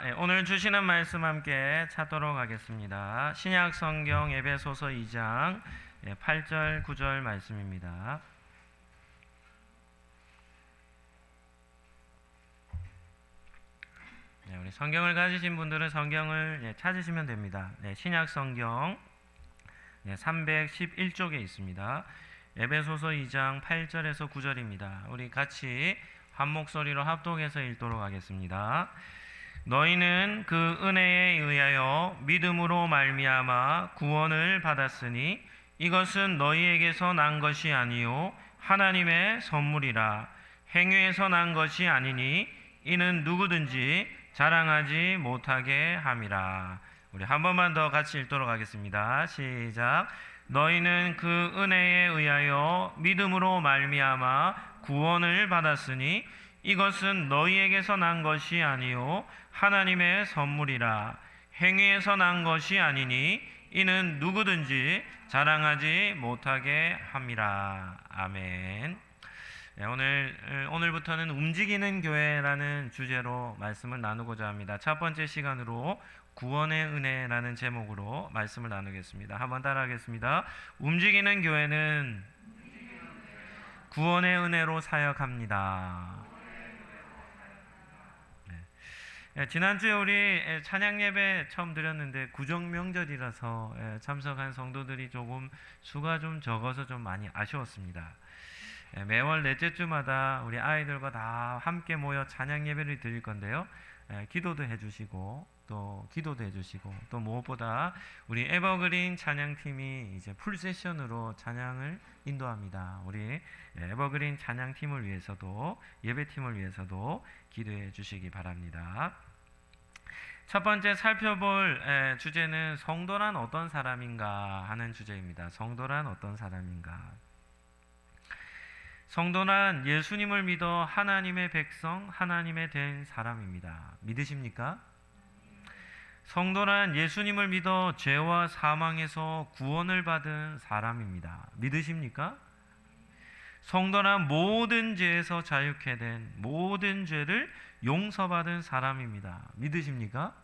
네, 오늘 주시는 말씀 함께 찾도록 하겠습니다. 신약 성경 에베소서 2장 8절 9절 말씀입니다. 우리 성경을 가지신 분들은 성경을 찾으시면 됩니다. 신약 성경 311쪽에 있습니다. 에베소서 2장 8절에서 9절입니다. 우리 같이 한 목소리로 합독해서 읽도록 하겠습니다. 너희는 그 은혜에 의하여 믿음으로 말미암아 구원을 받았으니 이것은 너희에게서 난 것이 아니요 하나님의 선물이라. 행위에서 난 것이 아니니 이는 누구든지 자랑하지 못하게 함이라. 우리 한 번만 더 같이 읽도록 하겠습니다. 시작. 너희는 그 은혜에 의하여 믿음으로 말미암아 구원을 받았으니 이것은 너희에게서 난 것이 아니요 하나님의 선물이라. 행위에서 난 것이 아니니 이는 누구든지 자랑하지 못하게 함이라. 아멘. 오늘부터는 움직이는 교회라는 주제로 말씀을 나누고자 합니다. 첫 번째 시간으로 구원의 은혜라는 제목으로 말씀을 나누겠습니다. 한번 따라하겠습니다. 움직이는 교회는 구원의 은혜로 사역합니다. 지난주에 우리 찬양 예배 처음 드렸는데 구정명절이라서 참석한 성도들이 조금 수가 좀 적어서 좀 많이 아쉬웠습니다. 매월 넷째 주마다 우리 아이들과 다 함께 모여 찬양 예배를 드릴 건데요. 기도도 해주시고 또 무엇보다 우리 에버그린 찬양팀이 이제 풀 세션으로 찬양을 인도합니다. 우리 에버그린 찬양팀을 위해서도 예배팀을 위해서도 기도해 주시기 바랍니다. 첫 번째 살펴볼 주제는 성도란 어떤 사람인가 하는 주제입니다. 성도란 어떤 사람인가? 성도란 예수님을 믿어 하나님의 백성, 하나님의 된 사람입니다. 믿으십니까? 성도란 예수님을 믿어 죄와 사망에서 구원을 받은 사람입니다. 믿으십니까? 성도란 모든 죄에서 자유케 된 모든 죄를 용서받은 사람입니다. 믿으십니까?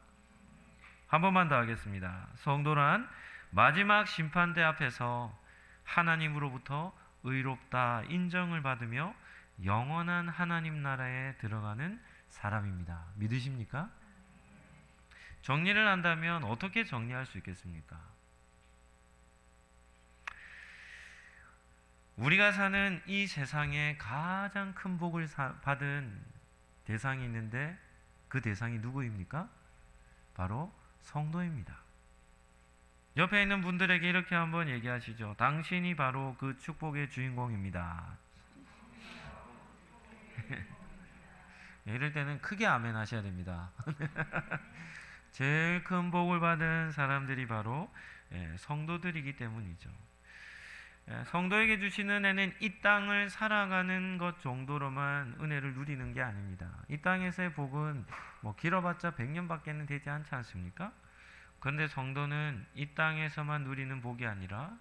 한 번만 더 하겠습니다. 성도란 마지막 심판대 앞에서 하나님으로부터 의롭다 인정을 받으며 영원한 하나님 나라에 들어가는 사람입니다. 믿으십니까? 정리를 한다면 어떻게 정리할 수 있겠습니까? 우리가 사는 이 세상에 가장 큰 복을 받은 대상이 있는데 그 대상이 누구입니까? 바로 성도입니다. 옆에 있는 분들에게 이렇게 한번 얘기하시죠. 당신이 바로 그 축복의 주인공입니다. 이럴 때는 크게 아멘 하셔야 됩니다. 제일 큰 복을 받은 사람들이 바로 성도들이기 때문이죠. 성도에게 주시는 은혜는 이 땅을 살아가는 것 정도로만 은혜를 누리는 게 아닙니다. 이 땅에서의 복은 길어봤자 100년밖에는 되지 않지 않습니까? 그런데 성도는 이 땅에서만 누리는 복이 아니라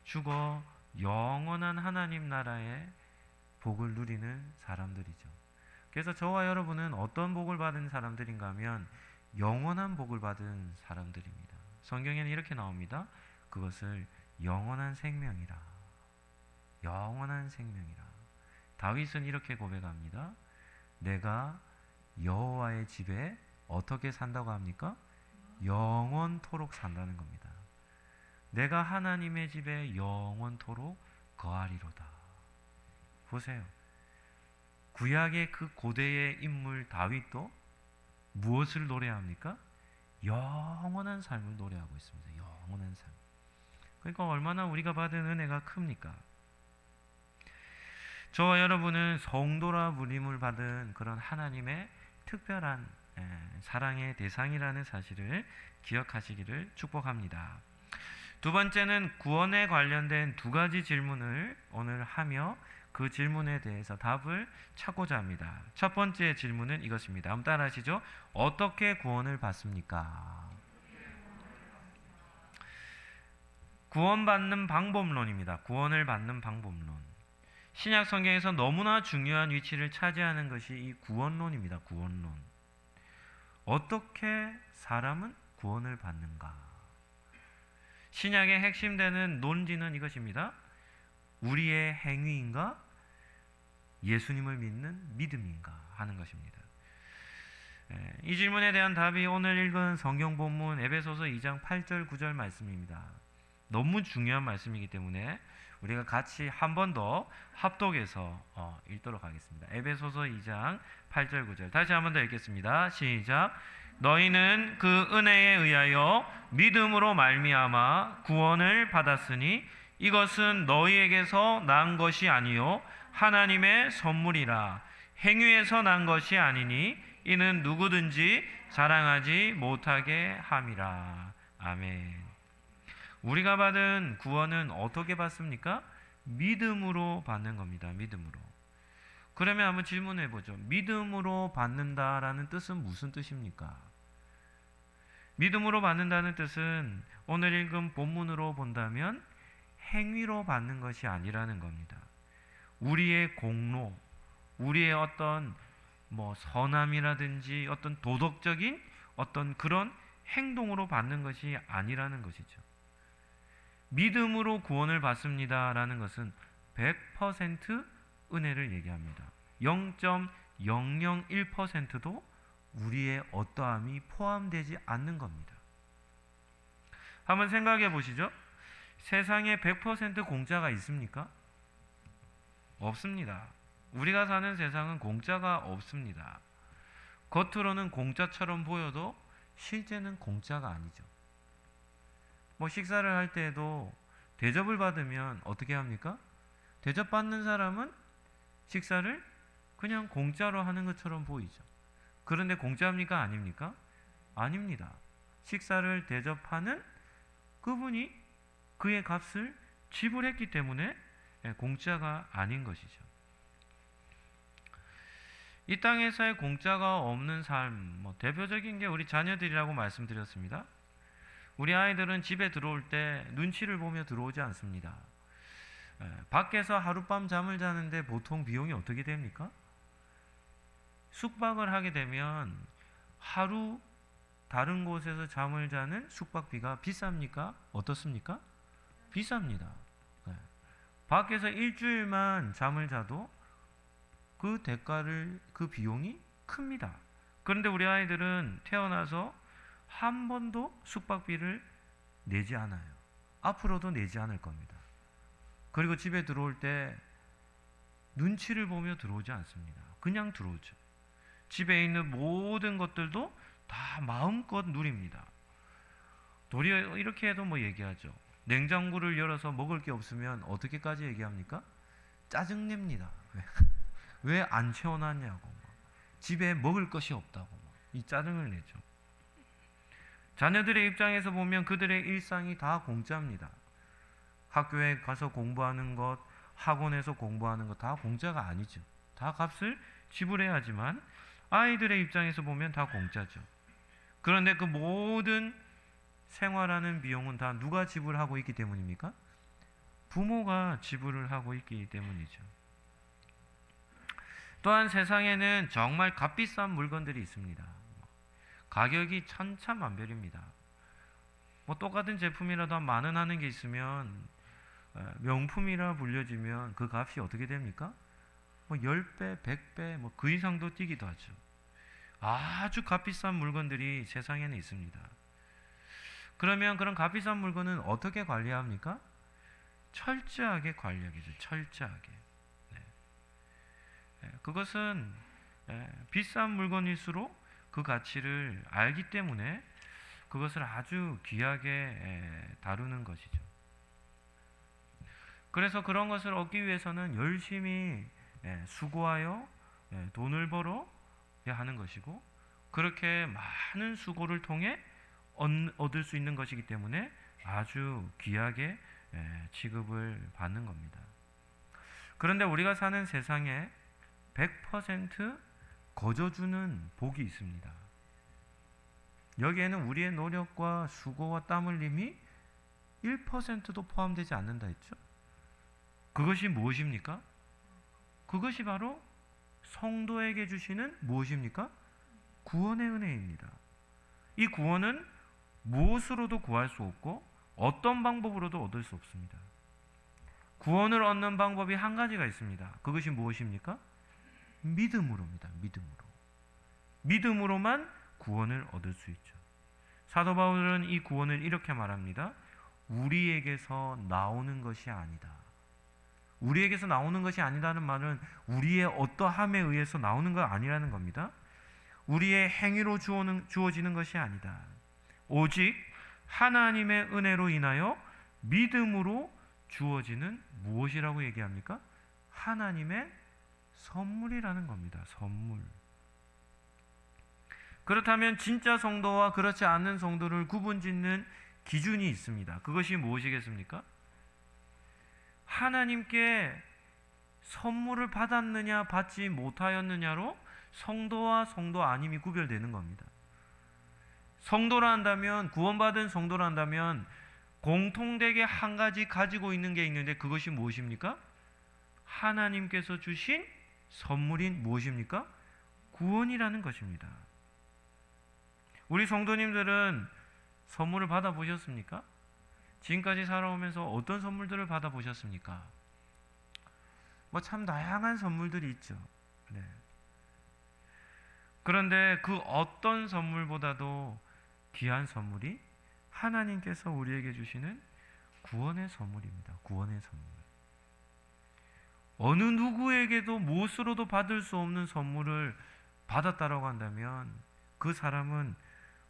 죽어 영원한 하나님 나라의 복을 누리는 사람들이죠. 그래서 저와 여러분은 어떤 복을 받은 사람들인가 하면 영원한 복을 받은 사람들입니다. 성경에는 이렇게 나옵니다. 그것을 영원한 생명이라. 영원한 생명이라. 다윗은 이렇게 고백합니다. 내가 여호와의 집에 어떻게 산다고 합니까? 영원토록 산다는 겁니다. 내가 하나님의 집에 영원토록 거하리로다. 보세요. 구약의 그 고대의 인물 다윗도 무엇을 노래합니까? 영원한 삶을 노래하고 있습니다. 영원한 삶. 그러니까 얼마나 우리가 받은 은혜가 큽니까? 저와 여러분은 성도라 부름을 받은 그런 하나님의 특별한 사랑의 대상이라는 사실을 기억하시기를 축복합니다. 두 번째는 구원에 관련된 두 가지 질문을 오늘 하며 그 질문에 대해서 답을 찾고자 합니다. 첫 번째 질문은 이것입니다. 한번 따라 하시죠. 어떻게 구원을 받습니까? 구원받는 방법론입니다. 구원을 받는 방법론. 신약 성경에서 너무나 중요한 위치를 차지하는 것이 이 구원론입니다. 구원론. 어떻게 사람은 구원을 받는가? 신약의 핵심되는 논지는 이것입니다. 우리의 행위인가? 예수님을 믿는 믿음인가? 하는 것입니다. 이 질문에 대한 답이 오늘 읽은 성경 본문 에베소서 2장 8절 9절 말씀입니다. 너무 중요한 말씀이기 때문에 우리가 같이 한 번 더 합독해서 읽도록 하겠습니다. 에베소서 2장 8절 9절 다시 한 번 더 읽겠습니다. 시작. 너희는 그 은혜에 의하여 믿음으로 말미암아 구원을 받았으니 이것은 너희에게서 난 것이 아니요 하나님의 선물이라. 행위에서 난 것이 아니니 이는 누구든지 자랑하지 못하게 함이라. 아멘. 우리가 받은 구원은 어떻게 받습니까? 믿음으로 받는 겁니다. 믿음으로. 그러면 한번 질문해 보죠. 믿음으로 받는다라는 뜻은 무슨 뜻입니까? 믿음으로 받는다는 뜻은 오늘 읽은 본문으로 본다면 행위로 받는 것이 아니라는 겁니다. 우리의 공로, 우리의 어떤 선함이라든지 어떤 도덕적인 어떤 그런 행동으로 받는 것이 아니라는 것이죠. 믿음으로 구원을 받습니다라는 것은 100% 은혜를 얘기합니다. 0.001%도 우리의 어떠함이 포함되지 않는 겁니다. 한번 생각해 보시죠. 세상에 100% 공짜가 있습니까? 없습니다. 우리가 사는 세상은 공짜가 없습니다. 겉으로는 공짜처럼 보여도 실제는 공짜가 아니죠. 식사를 할 때에도 대접을 받으면 어떻게 합니까? 대접받는 사람은 식사를 그냥 공짜로 하는 것처럼 보이죠. 그런데 공짜입니까? 아닙니까? 아닙니다. 식사를 대접하는 그분이 그의 값을 지불했기 때문에 공짜가 아닌 것이죠. 이 땅에서의 공짜가 없는 삶, 대표적인 게 우리 자녀들이라고 말씀드렸습니다. 우리 아이들은 집에 들어올 때 눈치를 보며 들어오지 않습니다. 밖에서 하룻밤 잠을 자는데 보통 비용이 어떻게 됩니까? 숙박을 하게 되면 하루 다른 곳에서 잠을 자는 숙박비가 비쌉니까? 어떻습니까? 비쌉니다. 밖에서 일주일만 잠을 자도 그 대가를, 그 비용이 큽니다. 그런데 우리 아이들은 태어나서 한 번도 숙박비를 내지 않아요. 앞으로도 내지 않을 겁니다. 그리고 집에 들어올 때 눈치를 보며 들어오지 않습니다. 그냥 들어오죠. 집에 있는 모든 것들도 다 마음껏 누립니다. 도리어 이렇게 해도 얘기하죠. 냉장고를 열어서 먹을 게 없으면 어떻게까지 얘기합니까? 짜증냅니다. 왜 안 채워놨냐고. 집에 먹을 것이 없다고 이 짜증을 내죠. 자녀들의 입장에서 보면 그들의 일상이 다 공짜입니다. 학교에 가서 공부하는 것, 학원에서 공부하는 것 다 공짜가 아니죠. 다 값을 지불해야지만 아이들의 입장에서 보면 다 공짜죠. 그런데 그 모든 생활하는 비용은 다 누가 지불하고 있기 때문입니까? 부모가 지불을 하고 있기 때문이죠. 또한 세상에는 정말 값비싼 물건들이 있습니다. 가격이 천차만별입니다. 똑같은 제품이라도 한 10,000원 하는 게 있으면 명품이라 불려지면 그 값이 어떻게 됩니까? 10배, 100배, 그 이상도 뛰기도 하죠. 아주 값비싼 물건들이 세상에는 있습니다. 그러면 그런 값비싼 물건은 어떻게 관리합니까? 철저하게 관리하겠죠. 철저하게. 그것은 비싼 물건일수록 그 가치를 알기 때문에 그것을 아주 귀하게 다루는 것이죠. 그래서 그런 것을 얻기 위해서는 열심히 수고하여 돈을 벌어야 하는 것이고, 그렇게 많은 수고를 통해 얻을 수 있는 것이기 때문에 아주 귀하게 취급을 받는 겁니다. 그런데 우리가 사는 세상에 100% 거저주는 복이 있습니다. 여기에는 우리의 노력과 수고와 땀 흘림이 1%도 포함되지 않는다 했죠. 그것이 무엇입니까? 그것이 바로 성도에게 주시는 무엇입니까? 구원의 은혜입니다. 이 구원은 무엇으로도 구할 수 없고 어떤 방법으로도 얻을 수 없습니다. 구원을 얻는 방법이 한 가지가 있습니다. 그것이 무엇입니까? 믿음으로입니다. 믿음으로만 구원을 얻을 수 있죠. 사도 바울은 이 구원을 이렇게 말합니다. 우리에게서 나오는 것이 아니다. 우리에게서 나오는 것이 아니다는 말은 우리의 어떠함에 의해서 나오는 거 아니라는 겁니다. 우리의 행위로 주어지는 것이 아니다. 오직 하나님의 은혜로 인하여 믿음으로 주어지는 무엇이라고 얘기합니까? 하나님의 선물이라는 겁니다. 선물. 그렇다면 진짜 성도와 그렇지 않은 성도를 구분짓는 기준이 있습니다. 그것이 무엇이겠습니까? 하나님께 선물을 받았느냐 받지 못하였느냐로 성도와 성도 아님이 구별되는 겁니다. 성도라 한다면, 구원받은 성도라 한다면 공통되게 한 가지 가지고 있는 게 있는데 그것이 무엇입니까? 하나님께서 주신 선물인 무엇입니까? 구원이라는 것입니다. 우리 성도님들은 선물을 받아보셨습니까? 지금까지 살아오면서 어떤 선물들을 받아보셨습니까? 뭐 참 다양한 선물들이 있죠. 네. 그런데 그 어떤 선물보다도 귀한 선물이 하나님께서 우리에게 주시는 구원의 선물입니다. 구원의 선물. 어느 누구에게도 무엇으로도 받을 수 없는 선물을 받았다라고 한다면 그 사람은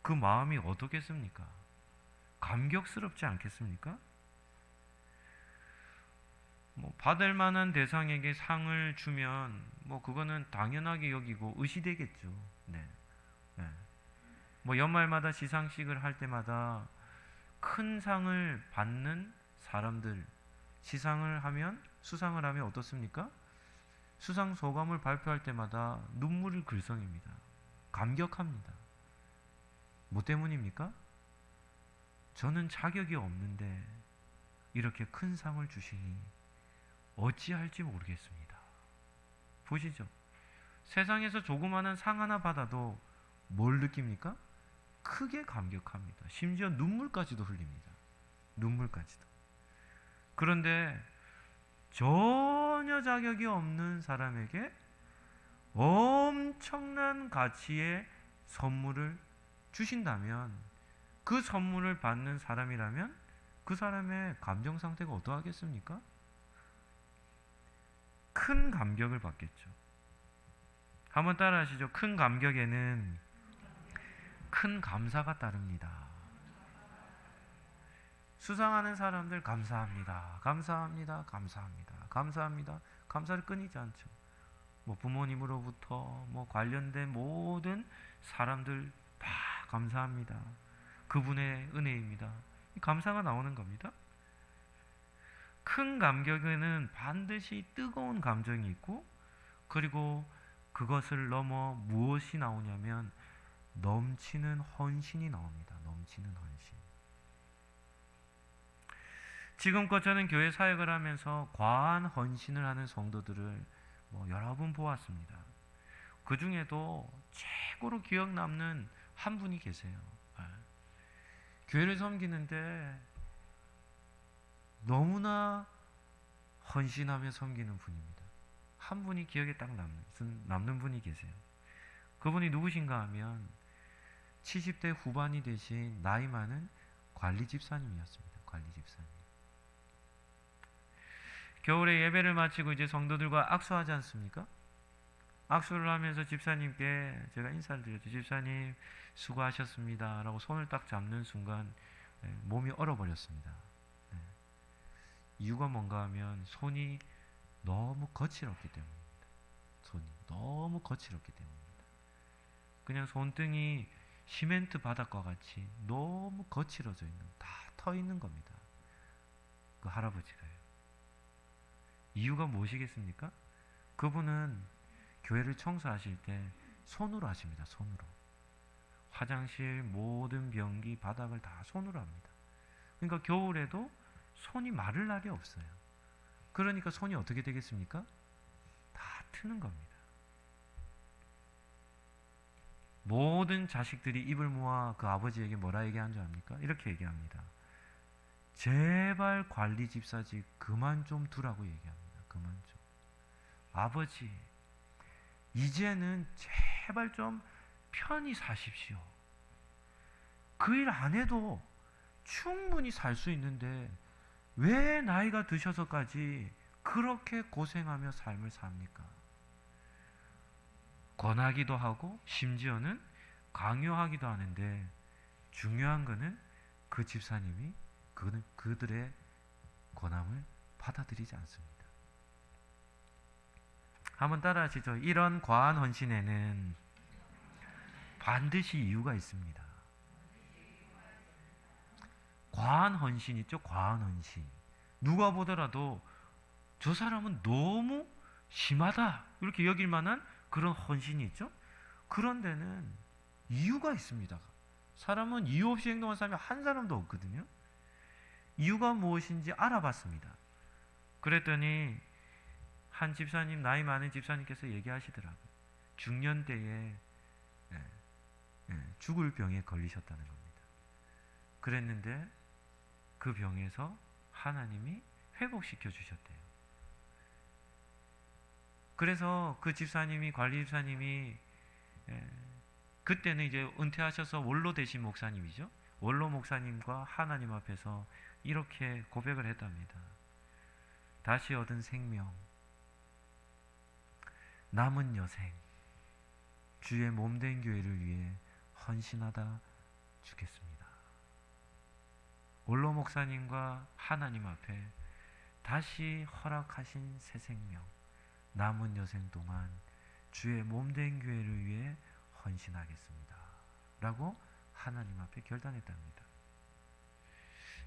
그 마음이 어떻겠습니까? 감격스럽지 않겠습니까? 받을 만한 대상에게 상을 주면 그거는 당연하게 여기고 의시되겠죠. 네. 네. 연말마다 시상식을 할 때마다 큰 상을 받는 사람들, 수상을 하면 어떻습니까? 수상 소감을 발표할 때마다 눈물을 글썽입니다. 감격합니다. 뭐 때문입니까? 저는 자격이 없는데 이렇게 큰 상을 주시니 어찌할지 모르겠습니다. 보시죠. 세상에서 조그마한 상 하나 받아도 뭘 느낍니까? 크게 감격합니다. 심지어 눈물까지도 흘립니다. 눈물까지도. 그런데 전혀 자격이 없는 사람에게 엄청난 가치의 선물을 주신다면 그 선물을 받는 사람이라면 그 사람의 감정 상태가 어떠하겠습니까? 큰 감격을 받겠죠. 한번 따라 하시죠. 큰 감격에는 큰 감사가 따릅니다. 수상하는 사람들 감사합니다. 감사합니다. 감사합니다. 감사합니다. 감사를 끊이지 않죠. 부모님으로부터 관련된 모든 사람들 다 감사합니다. 그분의 은혜입니다. 감사가 나오는 겁니다. 큰 감격에는 반드시 뜨거운 감정이 있고 그리고 그것을 넘어 무엇이 나오냐면 넘치는 헌신이 나옵니다. 넘치는 헌신. 지금껏 저는 교회 사역을 하면서 과한 헌신을 하는 성도들을 여러 번 보았습니다. 그 중에도 최고로 기억 남는 한 분이 계세요. 교회를 섬기는데 너무나 헌신하며 섬기는 분입니다. 한 분이 기억에 딱 남는 분이 계세요. 그분이 누구신가 하면 70대 후반이 되신 나이 많은 관리 집사님이었습니다. 관리 집사님. 겨울에 예배를 마치고 이제 성도들과 악수하지 않습니까? 악수를 하면서 집사님께 제가 인사를 드렸죠. 집사님 수고하셨습니다 라고 손을 딱 잡는 순간 몸이 얼어버렸습니다. 이유가 뭔가 하면 손이 너무 거칠었기 때문입니다. 손이 너무 거칠었기 때문입니다. 그냥 손등이 시멘트 바닥과 같이 너무 거칠어져 있는, 다 터 있는 겁니다. 그 할아버지가요. 이유가 무엇이겠습니까? 그분은 교회를 청소하실 때 손으로 하십니다. 손으로. 화장실 모든 변기 바닥을 다 손으로 합니다. 그러니까 겨울에도 손이 마를 날이 없어요. 그러니까 손이 어떻게 되겠습니까? 다 트는 겁니다. 모든 자식들이 입을 모아 그 아버지에게 뭐라 얘기한 줄 압니까? 이렇게 얘기합니다. 제발 관리 집사직 그만 좀 두라고 얘기합니다. 그만 좀. 아버지, 이제는 제발 좀 편히 사십시오. 그 일 안 해도 충분히 살 수 있는데 왜 나이가 드셔서까지 그렇게 고생하며 삶을 삽니까? 권하기도 하고 심지어는 강요하기도 하는데 중요한 거는 그 집사님이 그들의 권함을 받아들이지 않습니다. 한번 따라 하시죠. 이런 과한 헌신에는 반드시 이유가 있습니다. 과한 헌신 있죠? 과한 헌신. 누가 보더라도 저 사람은 너무 심하다 이렇게 여길 만한 그런 헌신이 있죠? 그런 데는 이유가 있습니다. 사람은 이유 없이 행동하는 사람이 한 사람도 없거든요. 이유가 무엇인지 알아봤습니다. 그랬더니 한 집사님, 나이 많은 집사님께서 얘기하시더라고요. 중년 때에 죽을 병에 걸리셨다는 겁니다. 그랬는데 그 병에서 하나님이 회복시켜 주셨대요. 그래서 그 집사님이, 관리 집사님이 그때는 이제 은퇴하셔서 원로 되신 목사님이죠. 원로 목사님과 하나님 앞에서 이렇게 고백을 했답니다. 다시 얻은 생명, 남은 여생, 주의 몸된 교회를 위해 헌신하다 주겠습니다. 원로 목사님과 하나님 앞에 다시 허락하신 새 생명, 남은 여생 동안 주의 몸된 교회를 위해 헌신하겠습니다. 라고 하나님 앞에 결단했답니다.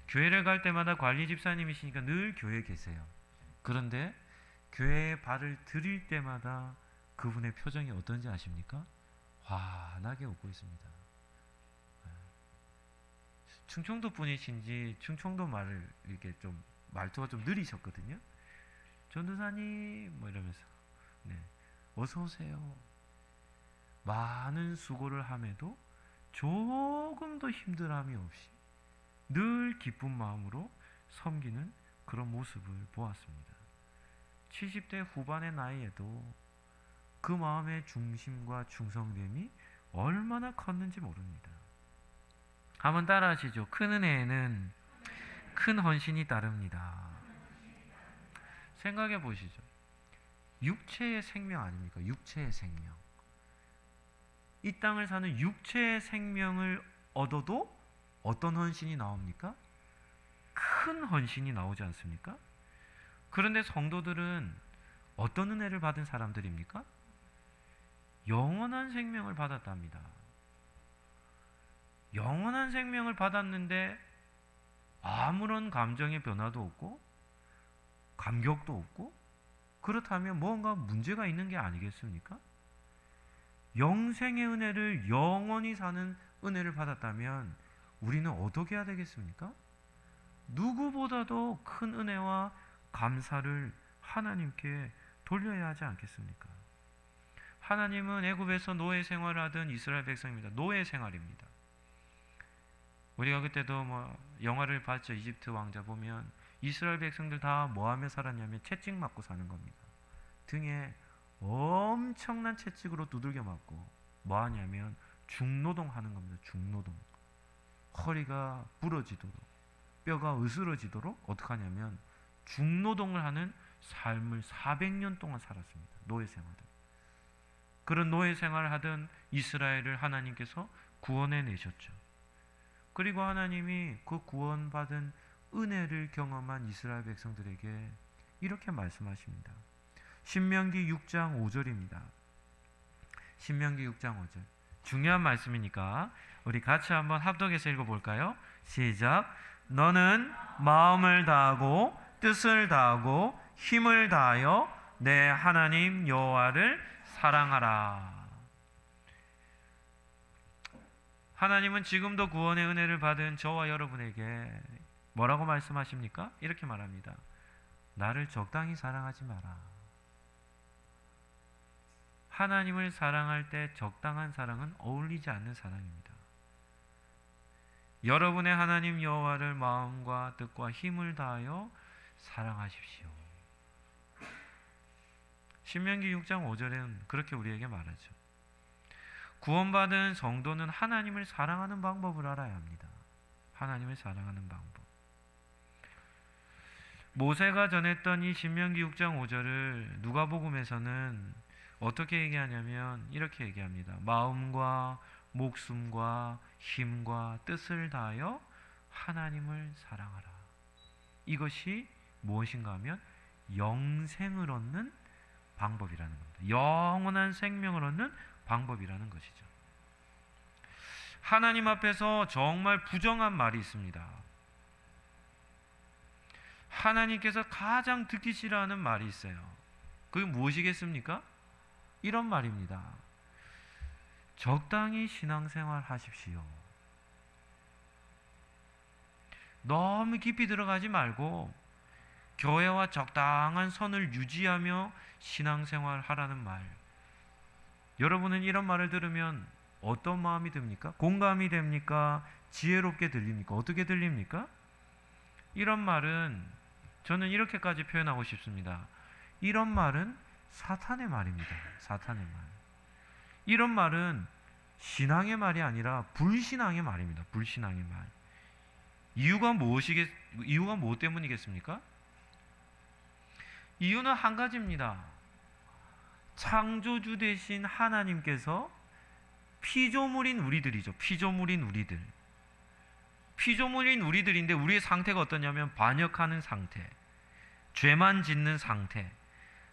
교회를 갈 때마다 관리 집사님이시니까 늘 교회에 계세요. 그런데 교회에 발을 들일 때마다 그분의 표정이 어떤지 아십니까? 환하게 웃고 있습니다. 충청도 분이신지 충청도 말을 이렇게 좀 말투가 좀 느리셨거든요. 전도사님 뭐 이러면서 어서 오세요. 많은 수고를 함에도 조금도 힘듦이 없이 늘 기쁜 마음으로 섬기는 그런 모습을 보았습니다. 70대 후반의 나이에도 그 마음의 중심과 충성됨이 얼마나 컸는지 모릅니다. 한번 따라 하시죠. 큰 은혜에는 큰 헌신이 따릅니다. 생각해 보시죠. 육체의 생명 아닙니까? 육체의 생명. 이 땅을 사는 육체의 생명을 얻어도 어떤 헌신이 나옵니까? 큰 헌신이 나오지 않습니까? 그런데 성도들은 어떤 은혜를 받은 사람들입니까? 영원한 생명을 받았답니다. 영원한 생명을 받았는데 아무런 감정의 변화도 없고 감격도 없고, 그렇다면 뭔가 문제가 있는 게 아니겠습니까? 영생의 은혜를, 영원히 사는 은혜를 받았다면 우리는 어떻게 해야 되겠습니까? 누구보다도 큰 은혜와 감사를 하나님께 돌려야 하지 않겠습니까? 하나님은 애굽에서 노예 생활을 하던 이스라엘 백성입니다. 노예 생활입니다. 우리가 그때도 영화를 봤죠. 이집트 왕자 보면 이스라엘 백성들 다 뭐하며 살았냐면 채찍 맞고 사는 겁니다. 등에 엄청난 채찍으로 두들겨 맞고 뭐하냐면 중노동 하는 겁니다. 중노동. 허리가 부러지도록, 뼈가 으스러지도록 어떻게 하냐면 중노동을 하는 삶을 400년 동안 살았습니다. 노예 생활을. 그런 노예 생활을 하던 이스라엘을 하나님께서 구원해 내셨죠. 그리고 하나님이 그 구원받은 은혜를 경험한 이스라엘 백성들에게 이렇게 말씀하십니다. 신명기 6장 5절입니다. 신명기 6장 5절. 중요한 말씀이니까 우리 같이 한번 합독해서 읽어볼까요? 시작. 너는 마음을 다하고 뜻을 다하고 힘을 다하여 내 하나님 여호와를 사랑하라. 하나님은 지금도 구원의 은혜를 받은 저와 여러분에게 뭐라고 말씀하십니까? 이렇게 말합니다. 나를 적당히 사랑하지 마라. 하나님을 사랑할 때 적당한 사랑은 어울리지 않는 사랑입니다. 여러분의 하나님 여호와를 마음과 뜻과 힘을 다하여 사랑하십시오. 신명기 6장 5절에는 그렇게 우리에게 말하죠. 구원받은 성도는 하나님을 사랑하는 방법을 알아야 합니다. 하나님을 사랑하는 방법. 모세가 전했던 이 신명기 6장 5절을 누가복음에서는 어떻게 얘기하냐면 이렇게 얘기합니다. 마음과 목숨과 힘과 뜻을 다하여 하나님을 사랑하라. 이것이 무엇인가 하면 영생을 얻는 방법이라는 겁니다. 영원한 생명을 얻는 방법이라는 것이죠. 하나님 앞에서 정말 부정한 말이 있습니다. 하나님께서 가장 듣기 싫어하는 말이 있어요. 그게 무엇이겠습니까? 이런 말입니다. 적당히 신앙생활 하십시오. 너무 깊이 들어가지 말고 교회와 적당한 선을 유지하며 신앙생활 하라는 말. 여러분은 이런 말을 들으면 어떤 마음이 듭니까? 공감이 됩니까? 지혜롭게 들립니까? 어떻게 들립니까? 이런 말은 저는 이렇게까지 표현하고 싶습니다. 이런 말은 사탄의 말입니다. 사탄의 말. 이런 말은 신앙의 말이 아니라 불신앙의 말입니다. 불신앙의 말. 이유가 무엇 때문이겠습니까? 이유는 한 가지입니다. 창조주 되신 하나님께서 피조물인 우리들이죠. 피조물인 우리들. 피조물인 우리들인데 우리의 상태가 어떠냐면 반역하는 상태, 죄만 짓는 상태,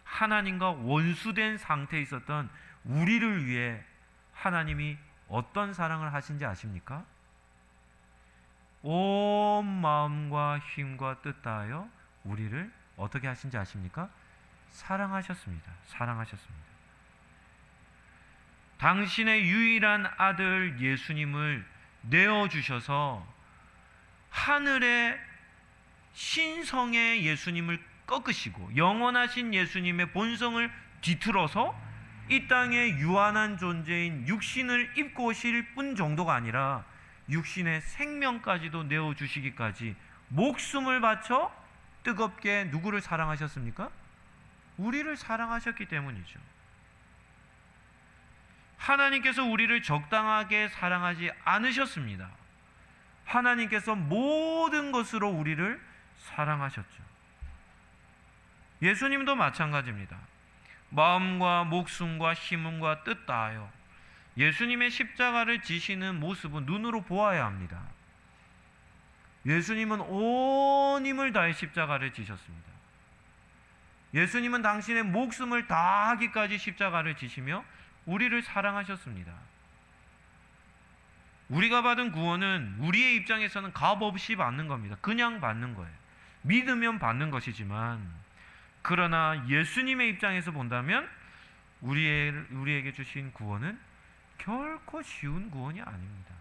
하나님과 원수된 상태에 있었던 우리를 위해 하나님이 어떤 사랑을 하신지 아십니까? 온 마음과 힘과 뜻 다하여 우리를 어떻게 하신지 아십니까? 사랑하셨습니다. 사랑하셨습니다. 당신의 유일한 아들 예수님을 내어주셔서 하늘의 신성의 예수님을 꺾으시고 영원하신 예수님의 본성을 뒤틀어서 이 땅에 유한한 존재인 육신을 입고 오실 뿐 정도가 아니라 육신의 생명까지도 내어주시기까지 목숨을 바쳐 뜨겁게 누구를 사랑하셨습니까? 우리를 사랑하셨기 때문이죠. 하나님께서 우리를 적당하게 사랑하지 않으셨습니다. 하나님께서 모든 것으로 우리를 사랑하셨죠. 예수님도 마찬가지입니다. 마음과 목숨과 힘과 뜻 다하여 예수님의 십자가를 지시는 모습은 눈으로 보아야 합니다. 예수님은 온 힘을 다해 십자가를 지셨습니다. 예수님은 당신의 목숨을 다하기까지 십자가를 지시며 우리를 사랑하셨습니다. 우리가 받은 구원은 우리의 입장에서는 값 없이 받는 겁니다. 그냥 받는 거예요. 믿으면 받는 것이지만, 그러나 예수님의 입장에서 본다면 우리에게 주신 구원은 결코 쉬운 구원이 아닙니다.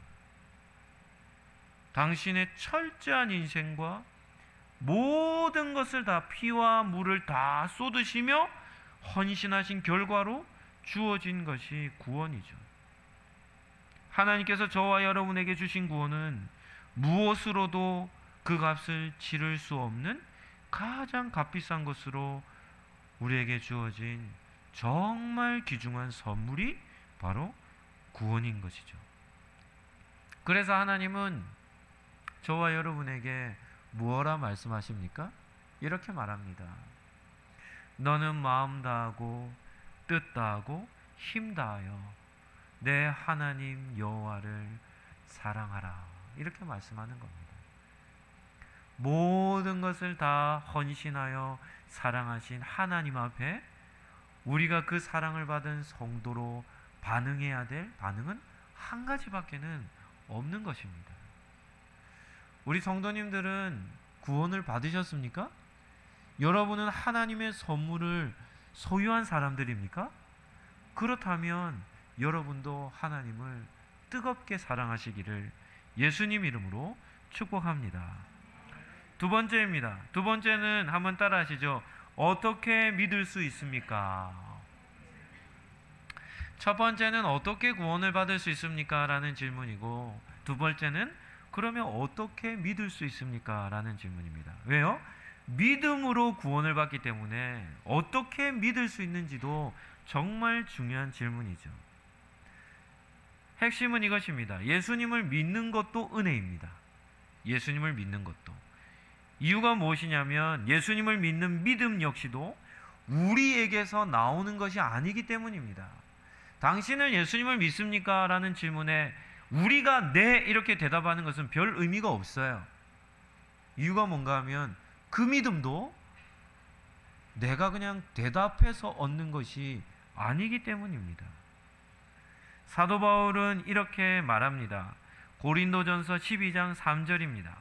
당신의 철저한 인생과 모든 것을 다 피와 물을 다 쏟으시며 헌신하신 결과로 주어진 것이 구원이죠. 하나님께서 저와 여러분에게 주신 구원은 무엇으로도 그 값을 치를 수 없는 가장 값비싼 것으로 우리에게 주어진 정말 귀중한 선물이 바로 구원인 것이죠. 그래서 하나님은 저와 여러분에게 무엇라 말씀하십니까? 이렇게 말합니다. 너는 마음 다하고 뜻 다하고 힘 다하여 내 하나님 여호와를 사랑하라. 이렇게 말씀하는 겁니다. 모든 것을 다 헌신하여 사랑하신 하나님 앞에 우리가 그 사랑을 받은 성도로 반응해야 될 반응은 한 가지밖에는 없는 것입니다. 우리 성도님들은 구원을 받으셨습니까? 여러분은 하나님의 선물을 소유한 사람들입니까? 그렇다면 여러분도 하나님을 뜨겁게 사랑하시기를 예수님 이름으로 축복합니다. 두 번째입니다. 두 번째는 한번 따라 하시죠. 어떻게 믿을 수 있습니까? 첫 번째는 어떻게 구원을 받을 수 있습니까? 라는 질문이고, 두 번째는 그러면 어떻게 믿을 수 있습니까? 라는 질문입니다. 왜요? 믿음으로 구원을 받기 때문에 어떻게 믿을 수 있는지도 정말 중요한 질문이죠. 핵심은 이것입니다. 예수님을 믿는 것도 은혜입니다. 예수님을 믿는 것도. 이유가 무엇이냐면 예수님을 믿는 믿음 역시도 우리에게서 나오는 것이 아니기 때문입니다. 당신은 예수님을 믿습니까? 라는 질문에 우리가 네 이렇게 대답하는 것은 별 의미가 없어요. 이유가 뭔가 하면 그 믿음도 내가 그냥 대답해서 얻는 것이 아니기 때문입니다. 사도 바울은 이렇게 말합니다. 고린도전서 12장 3절입니다.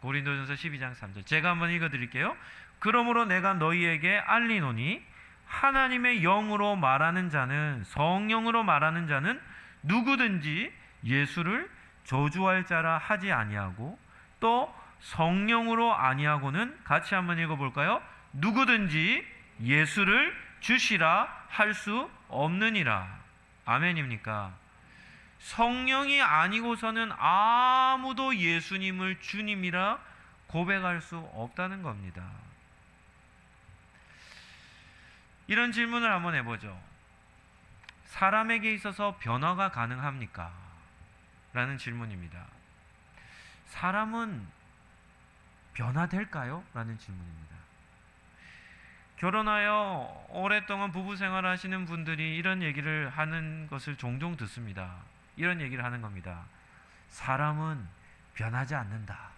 고린도전서 12장 3절. 제가 한번 읽어드릴게요. 그러므로 내가 너희에게 알리노니 하나님의 영으로 말하는 자는, 성령으로 말하는 자는 누구든지 예수를 저주할 자라 하지 아니하고, 또 성령으로 아니하고는, 같이 한번 읽어볼까요? 누구든지 예수를 주시라 할 수 없느니라. 아멘입니까? 성령이 아니고서는 아무도 예수님을 주님이라 고백할 수 없다는 겁니다. 이런 질문을 한번 해보죠. 사람에게 있어서 변화가 가능합니까? 라는 질문입니다. 사람은 변화될까요? 라는 질문입니다. 결혼하여 오랫동안 부부 생활을 하시는 분들이 이런 얘기를 하는 것을 종종 듣습니다. 이런 얘기를 하는 겁니다. 사람은 변하지 않는다.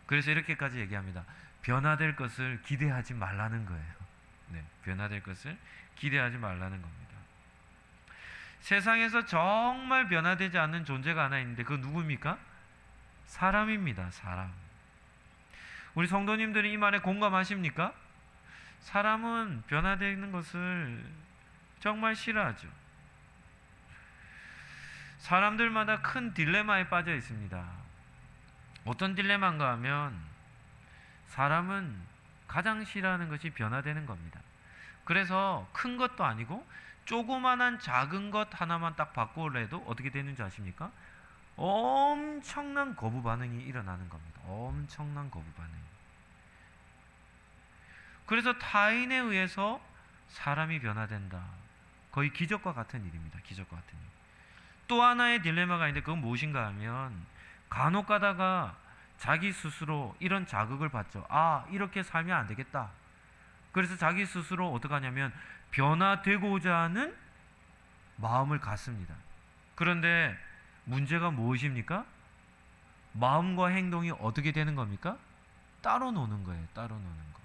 그래서 이렇게까지 얘기합니다. 변화될 것을 기대하지 말라는 거예요. 네, 변화될 것을 기대하지 말라는 겁니다. 세상에서 정말 변화되지 않는 존재가 하나 있는데 그건 누굽니까? 사람입니다. 사람. 우리 성도님들이 이 말에 공감하십니까? 사람은 변화되는 것을 정말 싫어하죠. 사람들마다 큰 딜레마에 빠져 있습니다. 어떤 딜레마인가 하면 사람은 가장 싫어하는 것이 변화되는 겁니다. 그래서 큰 것도 아니고 조그만한 작은 것 하나만 딱 바꾸려도 어떻게 되는지 아십니까? 엄청난 거부 반응이 일어나는 겁니다. 엄청난 거부 반응. 그래서 타인에 의해서 사람이 변화된다. 거의 기적과 같은 일입니다. 기적과 같은 일. 또 하나의 딜레마가 있는데 그건 무엇인가 하면 간혹 가다가 자기 스스로 이런 자극을 받죠. 아, 이렇게 살면 안 되겠다. 그래서 자기 스스로 어떻게 하냐면 변화되고자 하는 마음을 갖습니다. 그런데 문제가 무엇입니까? 마음과 행동이 어떻게 되는 겁니까? 따로 노는 거예요. 따로 노는 거.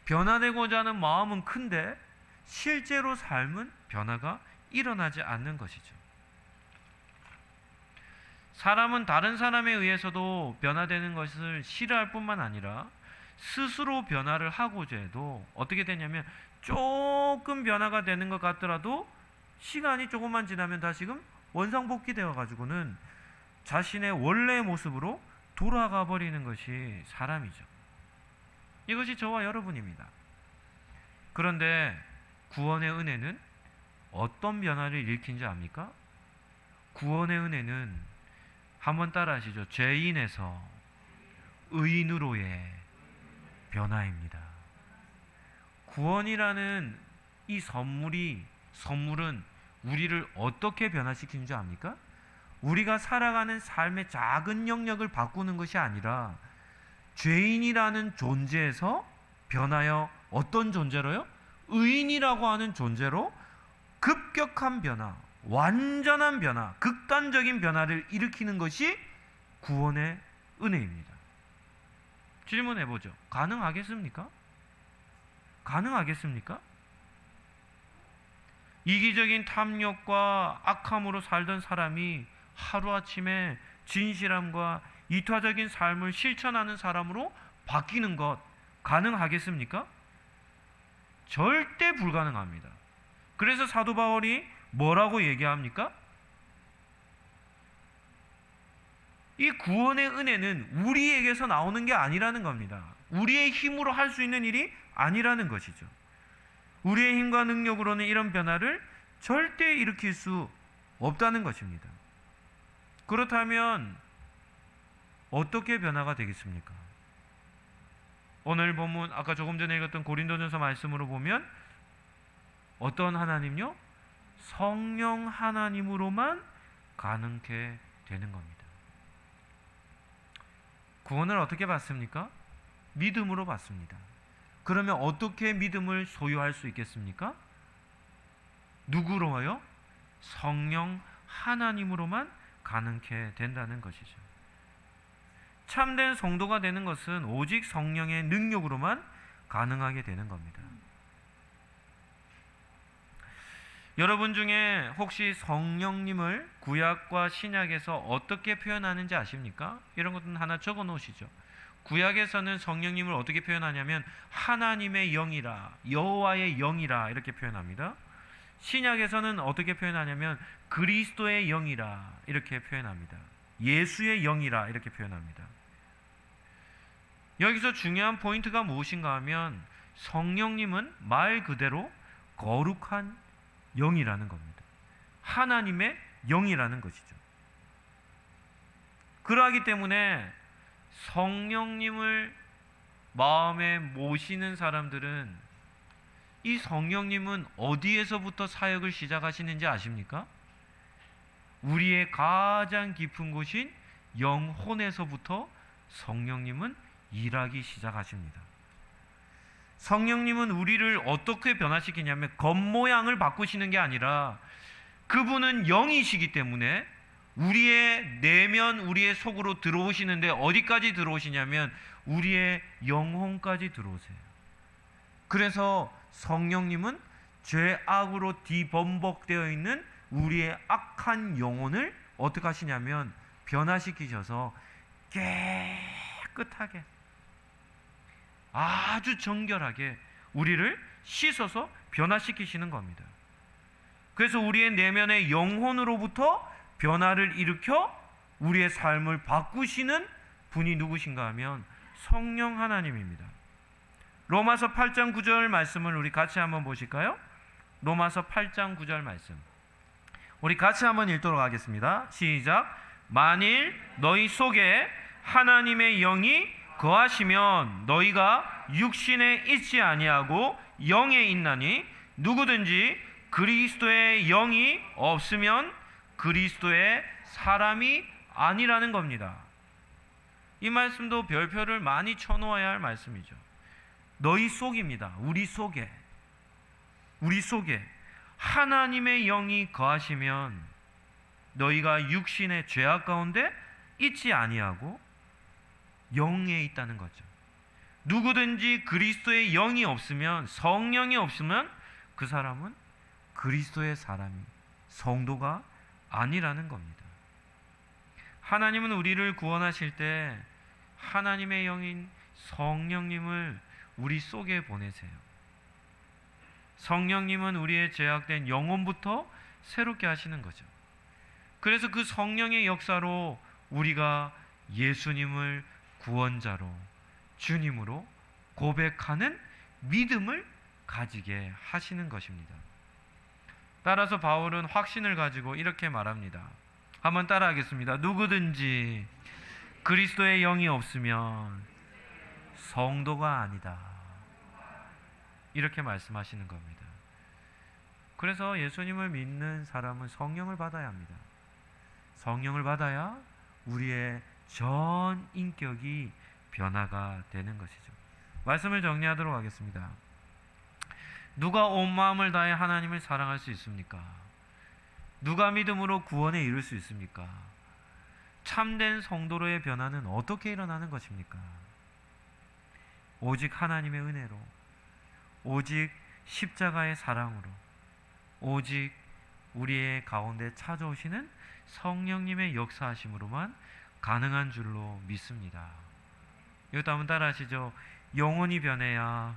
변화되고자 하는 마음은 큰데 실제로 삶은 변화가 일어나지 않는 것이죠. 사람은 다른 사람에 의해서도 변화되는 것을 싫어할 뿐만 아니라 스스로 변화를 하고자 해도 어떻게 되냐면 조금 변화가 되는 것 같더라도 시간이 조금만 지나면 다시금 원상복귀 되어 가지고는 자신의 원래의 모습으로 돌아가 버리는 것이 사람이죠. 이것이 저와 여러분입니다. 그런데 구원의 은혜는 어떤 변화를 일으킨지 압니까? 구원의 은혜는 한번 따라 하시죠. 죄인에서 의인으로의 변화입니다. 구원이라는 이 선물은 우리를 어떻게 변화시키는 줄 압니까? 우리가 살아가는 삶의 작은 영역을 바꾸는 것이 아니라 죄인이라는 존재에서 변하여 어떤 존재로요? 의인이라고 하는 존재로 급격한 변화, 완전한 변화, 극단적인 변화를 일으키는 것이 구원의 은혜입니다. 질문해보죠. 가능하겠습니까? 가능하겠습니까? 이기적인 탐욕과 악함으로 살던 사람이 하루아침에 진실함과 이타적인 삶을 실천하는 사람으로 바뀌는 것 가능하겠습니까? 절대 불가능합니다. 그래서 사도 바울이 뭐라고 얘기합니까? 이 구원의 은혜는 우리에게서 나오는 게 아니라는 겁니다. 우리의 힘으로 할 수 있는 일이 아니라는 것이죠. 우리의 힘과 능력으로는 이런 변화를 절대 일으킬 수 없다는 것입니다. 그렇다면 어떻게 변화가 되겠습니까? 오늘 본문 아까 조금 전에 읽었던 고린도전서 말씀으로 보면 어떤 하나님요? 성령 하나님으로만 가능케 되는 겁니다. 구원을 어떻게 받습니까? 믿음으로 받습니다. 그러면 어떻게 믿음을 소유할 수 있겠습니까? 누구로요? 성령 하나님으로만 가능케 된다는 것이죠. 참된 성도가 되는 것은 오직 성령의 능력으로만 가능하게 되는 겁니다. 여러분 중에 혹시 성령님을 구약과 신약에서 어떻게 표현하는지 아십니까? 이런 것은 하나 적어 놓으시죠. 구약에서는 성령님을 어떻게 표현하냐면 하나님의 영이라, 여호와의 영이라 이렇게 표현합니다. 신약에서는 어떻게 표현하냐면 그리스도의 영이라 이렇게 표현합니다. 예수의 영이라 이렇게 표현합니다. 여기서 중요한 포인트가 무엇인가 하면 성령님은 말 그대로 거룩한 영이라는 겁니다. 하나님의 영이라는 것이죠. 그러하기 때문에 성령님을 마음에 모시는 사람들은 이 성령님은 어디에서부터 사역을 시작하시는지 아십니까? 우리의 가장 깊은 곳인 영혼에서부터 성령님은 일하기 시작하십니다. 성령님은 우리를 어떻게 변화시키냐면 겉모양을 바꾸시는 게 아니라 그분은 영이시기 때문에 우리의 내면, 우리의 속으로 들어오시는데 어디까지 들어오시냐면 우리의 영혼까지 들어오세요. 그래서 성령님은 죄악으로 뒤범벅되어 있는 우리의 악한 영혼을 어떻게 하시냐면 변화시키셔서 깨끗하게 아주 정결하게 우리를 씻어서 변화시키시는 겁니다. 그래서 우리의 내면의 영혼으로부터 변화를 일으켜 우리의 삶을 바꾸시는 분이 누구신가 하면 성령 하나님입니다. 로마서 8장 9절 말씀을 우리 같이 한번 보실까요? 로마서 8장 9절 말씀 우리 같이 한번 읽도록 하겠습니다. 시작. 만일 너희 속에 하나님의 영이 거하시면 너희가 육신에 있지 아니하고 영에 있나니 누구든지 그리스도의 영이 없으면 그리스도의 사람이 아니라는 겁니다. 이 말씀도 별표를 많이 쳐놓아야 할 말씀이죠. 너희 속입니다. 우리 속에 하나님의 영이 거하시면 너희가 육신의 죄악 가운데 있지 아니하고 영에 있다는 거죠. 누구든지 그리스도의 영이 없으면, 성령이 없으면 그 사람은 그리스도의 사람이, 성도가 아니라는 겁니다. 하나님은 우리를 구원하실 때 하나님의 영인 성령님을 우리 속에 보내세요. 성령님은 우리의 죄악된 영혼부터 새롭게 하시는 거죠. 그래서 그 성령의 역사로 우리가 예수님을 구원자로, 주님으로 고백하는 믿음을 가지게 하시는 것입니다. 따라서 바울은 확신을 가지고 이렇게 말합니다. 한번 따라하겠습니다. 누구든지 그리스도의 영이 없으면 성도가 아니다. 이렇게 말씀하시는 겁니다. 그래서 예수님을 믿는 사람은 성령을 받아야 합니다. 성령을 받아야 우리의 전 인격이 변화가 되는 것이죠. 말씀을 정리하도록 하겠습니다. 누가 온 마음을 다해 하나님을 사랑할 수 있습니까? 누가 믿음으로 구원에 이룰 수 있습니까? 참된 성도로의 변화는 어떻게 일어나는 것입니까? 오직 하나님의 은혜로, 오직 십자가의 사랑으로, 오직 우리의 가운데 찾아오시는 성령님의 역사하심으로만 가능한 줄로 믿습니다. 이것도 한번 따라 하시죠. 영혼이 변해야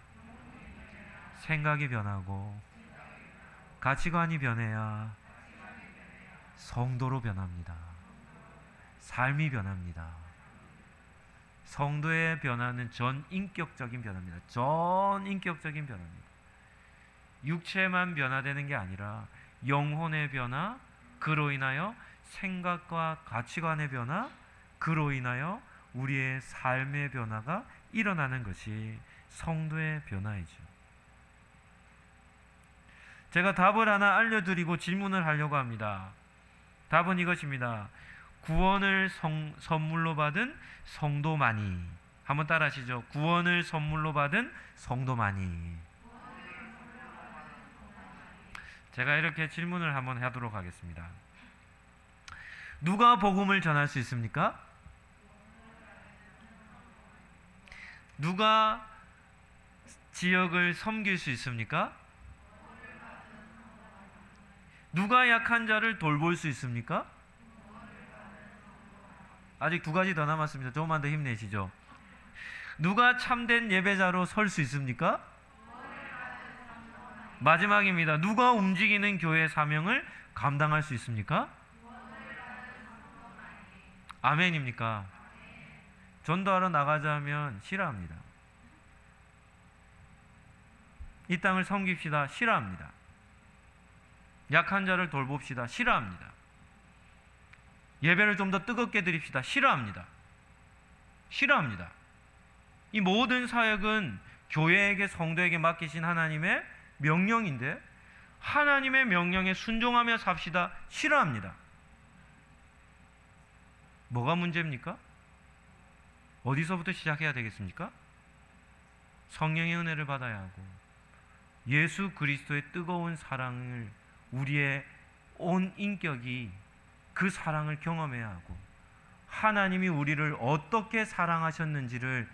생각이 변하고 가치관이 변해야 성도로 변합니다. 삶이 변합니다. 성도의 변화는 전인격적인 변화입니다. 전인격적인 변화입니다. 육체만 변화되는 게 아니라 영혼의 변화, 그로 인하여 생각과 가치관의 변화, 그로 인하여 우리의 삶의 변화가 일어나는 것이 성도의 변화이죠. 제가 답을 하나 알려드리고 질문을 하려고 합니다. 답은 이것입니다. 구원을 선물로 받은 성도만이, 한번 따라 하시죠. 구원을 선물로 받은 성도만이. 제가 이렇게 질문을 한번 하도록 하겠습니다. 누가 복음을 전할 수 있습니까? 누가 지역을 섬길 수 있습니까? 누가 약한 자를 돌볼 수 있습니까? 아직 두 가지 더 남았습니다. 조금만 더 힘내시죠. 누가 참된 예배자로 설 수 있습니까? 마지막입니다. 누가 움직이는 교회 사명을 감당할 수 있습니까? 아멘입니까? 전도하러 나가자면 싫어합니다. 이 땅을 섬깁시다. 싫어합니다. 약한 자를 돌봅시다. 싫어합니다. 예배를 좀 더 뜨겁게 드립시다. 싫어합니다. 싫어합니다. 이 모든 사역은 교회에게, 성도에게 맡기신 하나님의 명령인데 하나님의 명령에 순종하며 삽시다. 싫어합니다. 뭐가 문제입니까? 어디서부터 시작해야 되겠습니까? 성령의 은혜를 받아야 하고 예수 그리스도의 뜨거운 사랑을, 우리의 온 인격이 그 사랑을 경험해야 하고 하나님이 우리를 어떻게 사랑하셨는지를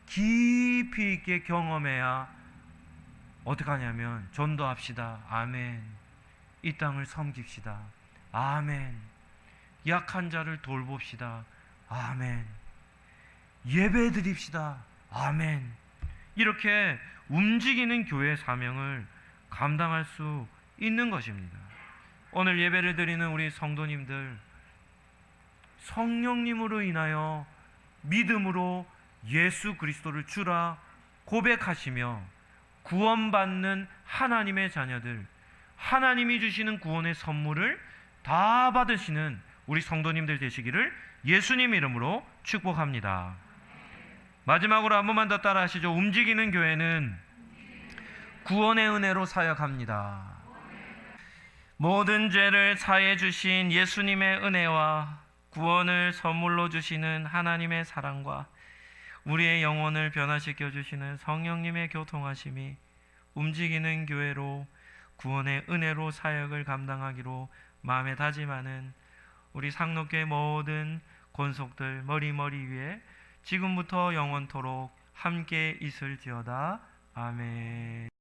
깊이 있게 경험해야 어떻게 하냐면 전도합시다. 아멘. 이 땅을 섬깁시다. 아멘. 약한 자를 돌봅시다. 아멘. 예배 드립시다. 아멘. 이렇게 움직이는 교회 사명을 감당할 수 있는 것입니다. 오늘 예배를 드리는 우리 성도님들, 성령님으로 인하여 믿음으로 예수 그리스도를 주라 고백하시며 구원받는 하나님의 자녀들, 하나님이 주시는 구원의 선물을 다 받으시는 우리 성도님들 되시기를 예수님 이름으로 축복합니다. 마지막으로 한 번만 더 따라 하시죠. 움직이는 교회는 구원의 은혜로 사역합니다. 모든 죄를 사해 주신 예수님의 은혜와 구원을 선물로 주시는 하나님의 사랑과 우리의 영혼을 변화시켜 주시는 성령님의 교통하심이 움직이는 교회로 구원의 은혜로 사역을 감당하기로 마음에 다짐하는 우리 상록교회 모든 권속들 머리 위에 지금부터 영원토록 함께 있을지어다. 아멘.